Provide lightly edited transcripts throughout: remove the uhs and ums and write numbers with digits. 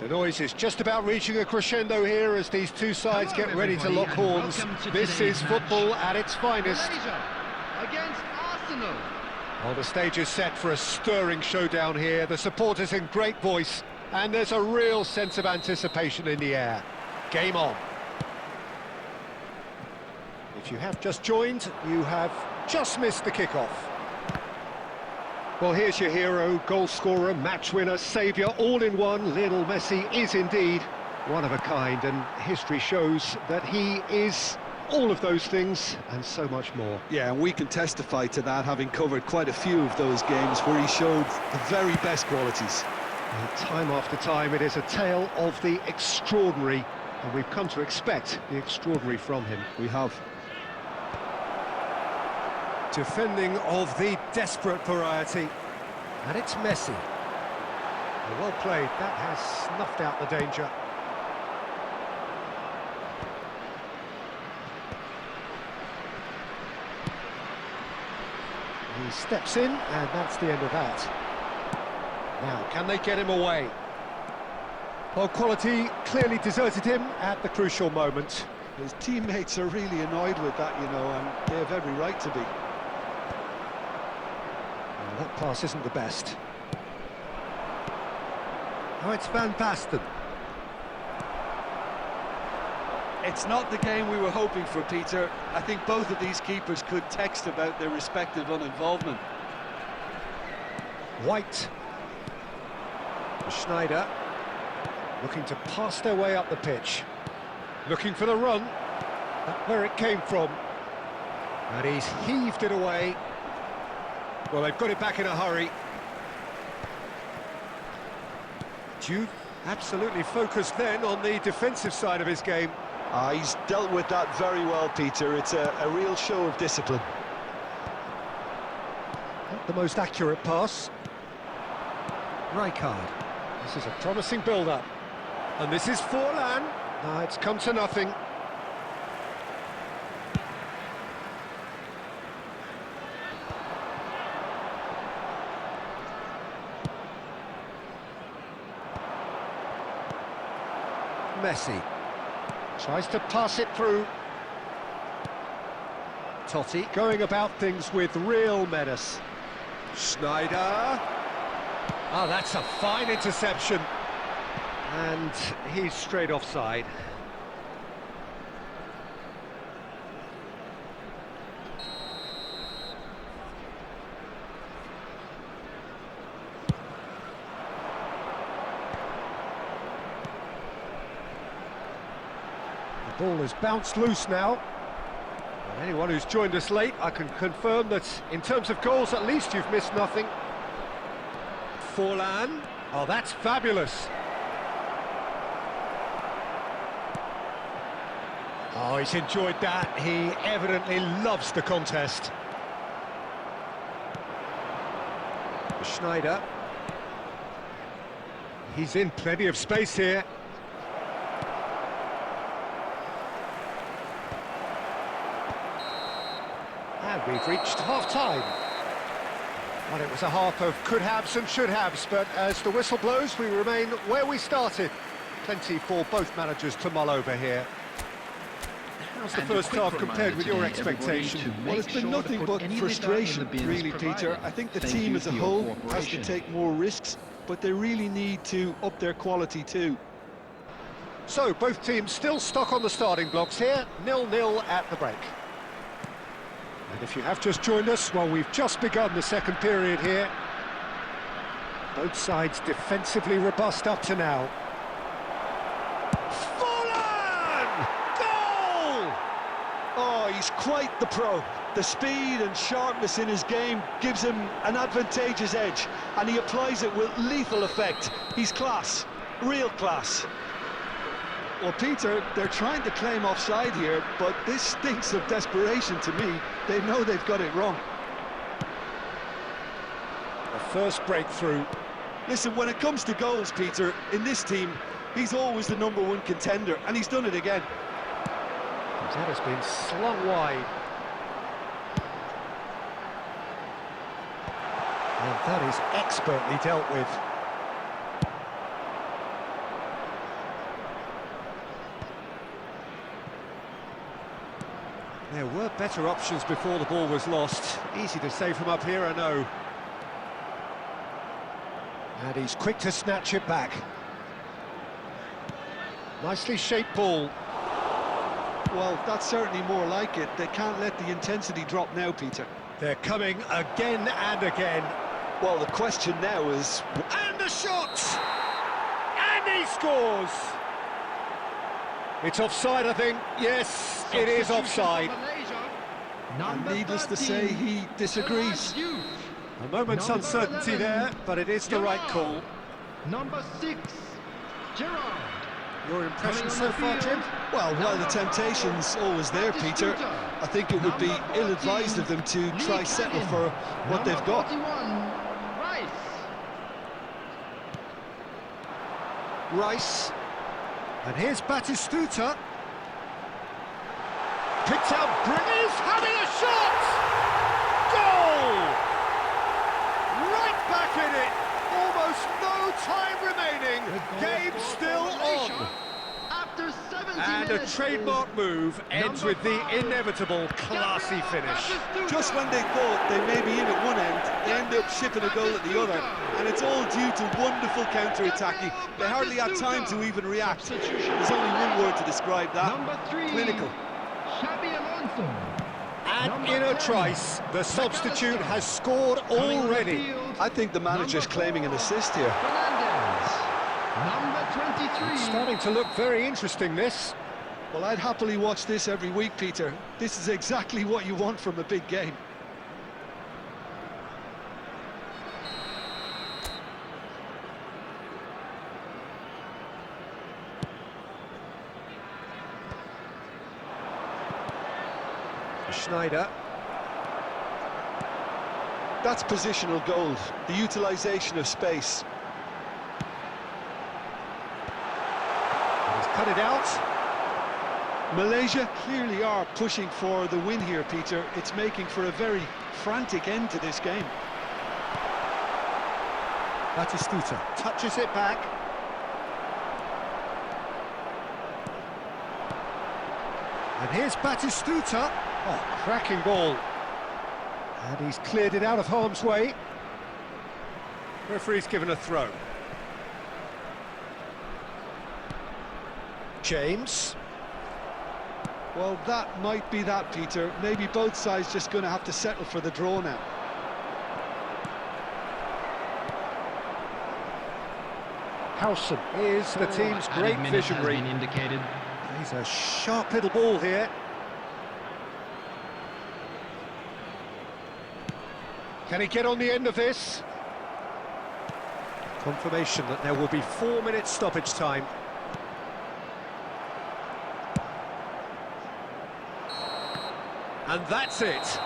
The noise is just about reaching a crescendo here as these two sides get ready to lock horns. This is football at its finest. Against Arsenal. Well, the stage is set for a stirring showdown here. The supporters in great voice, and there's a real sense of anticipation in the air. Game on. If you have just joined, you have just missed the kickoff. Well, here's your hero, goal scorer, match winner, saviour, all in one. Lionel Messi is indeed one of a kind, and history shows that he is all of those things and so much more. Yeah, and we can testify to that, having covered quite a few of those games where he showed the very best qualities. And time after time, it is a tale of the extraordinary, and we've come to expect the extraordinary from him. We have. Defending of the desperate variety, and it's Messi. Well played, that has snuffed out the danger. He steps in, and that's the end of that. Now, can they get him away? Well, quality clearly deserted him at the crucial moment. His teammates are really annoyed with that, you know, and they have every right to be. That pass isn't the best. Oh, it's Van Basten. It's not the game we were hoping for, Peter. I think both of these keepers could text about their respective uninvolvement. White. Schneider. Looking to pass their way up the pitch. Looking for the run. That's where it came from. And he's heaved it away. Well, they've got it back in a hurry. Jude absolutely focused then on the defensive side of his game. He's dealt with that very well, Peter. It's a real show of discipline. Not the most accurate pass. Rijkaard. This is a promising build-up. And this is Forlan. No, it's come to nothing. Messi tries to pass it through. Totti going about things with real menace. Schneider. Oh, that's a fine interception. And he's straight offside. The ball has bounced loose now. And anyone who's joined us late, I can confirm that in terms of goals, at least you've missed nothing. Forlan. Oh, that's fabulous. Oh, he's enjoyed that. He evidently loves the contest. Schneider. He's in plenty of space here. And we've reached half-time. Well, it was a half of could-haves and should-haves, but as the whistle blows, we remain where we started. Plenty for both managers to mull over here. How's the first half compared with your expectation? Well, it's been nothing but frustration, really, Peter. I think the team as a whole has to take more risks, but they really need to up their quality too. So, both teams still stuck on the starting blocks here, 0-0 at the break. And if you have just joined us, well, we've just begun the second period here. Both sides defensively robust up to now. Oh, he's quite the pro. The speed and sharpness in his game gives him an advantageous edge, and he applies it with lethal effect. He's class, real class. Well, Peter, they're trying to claim offside here, but this stinks of desperation to me. They know they've got it wrong. The first breakthrough. Listen, when it comes to goals, Peter, in this team, he's always the #1 contender, and he's done it again. That has been slung wide. And that is expertly dealt with. There were better options before the ball was lost. Easy to say from up here, I know. And he's quick to snatch it back. Nicely shaped ball. Well, that's certainly more like it. They can't let the intensity drop now, Peter. They're coming again and again. Well, the question now is... And the shot! And he scores! It's offside, I think. Yes, it is offside. And needless to say, he disagrees. A moment's uncertainty there, but it is the right call. Number 6, Gerard. Your impression so far, Jim? Well, while the temptation's always there, Peter, I think it would be ill-advised of them to try settle for what they've got. 41, Rice. Rice. And here's Batistuta. Picked out, is having a shot! Goal! Right back in it! Almost no time remaining. Game still on. After 70 And a minutes. trademark move ends with the inevitable classy finish. Just when they thought they may be in at one end, they end up shipping a goal at the other, and it's all due to wonderful counter-attacking. They hardly had time to even react. There's only one word to describe that: Number 3, clinical. Xabi Alonso. And in a trice, the substitute has scored already. I think the manager's claiming an assist here. Fernandez. Number 23. Starting to look very interesting, this. Well, I'd happily watch this every week, Peter. This is exactly what you want from a big game. Schneider. That's positional gold, the utilisation of space. He's cut it out. Malaysia clearly are pushing for the win here, Peter. It's making for a very frantic end to this game. Batistuta touches it back. And here's Batistuta. Oh, cracking ball. And he's cleared it out of harm's way. Referee's given a throw. James. Well, that might be that, Peter. Maybe both sides just going to have to settle for the draw now. Howson is the team's great visionary. He's a sharp little ball here. Can he get on the end of this? Confirmation that there will be 4 minutes stoppage time. And that's it.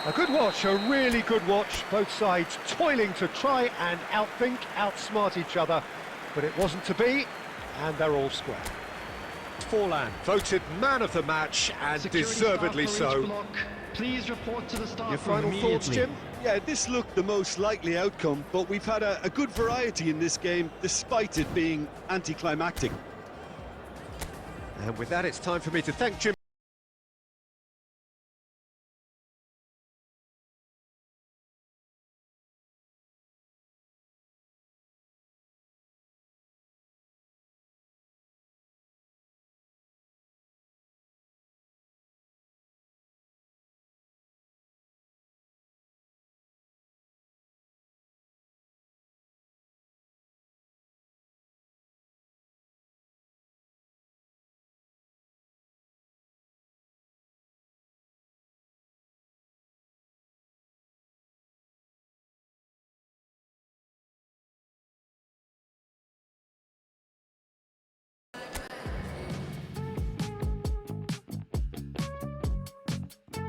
A good watch, a really good watch. Both sides toiling to try and outthink, outsmart each other. But it wasn't to be, and they're all square. Forlan voted man of the match, and deservedly so. Please report to the staff. Your final thoughts, Jim? Yeah, this looked the most likely outcome, but we've had a good variety in this game, despite it being anticlimactic. And with that, it's time for me to thank Jim.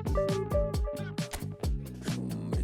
Thank you.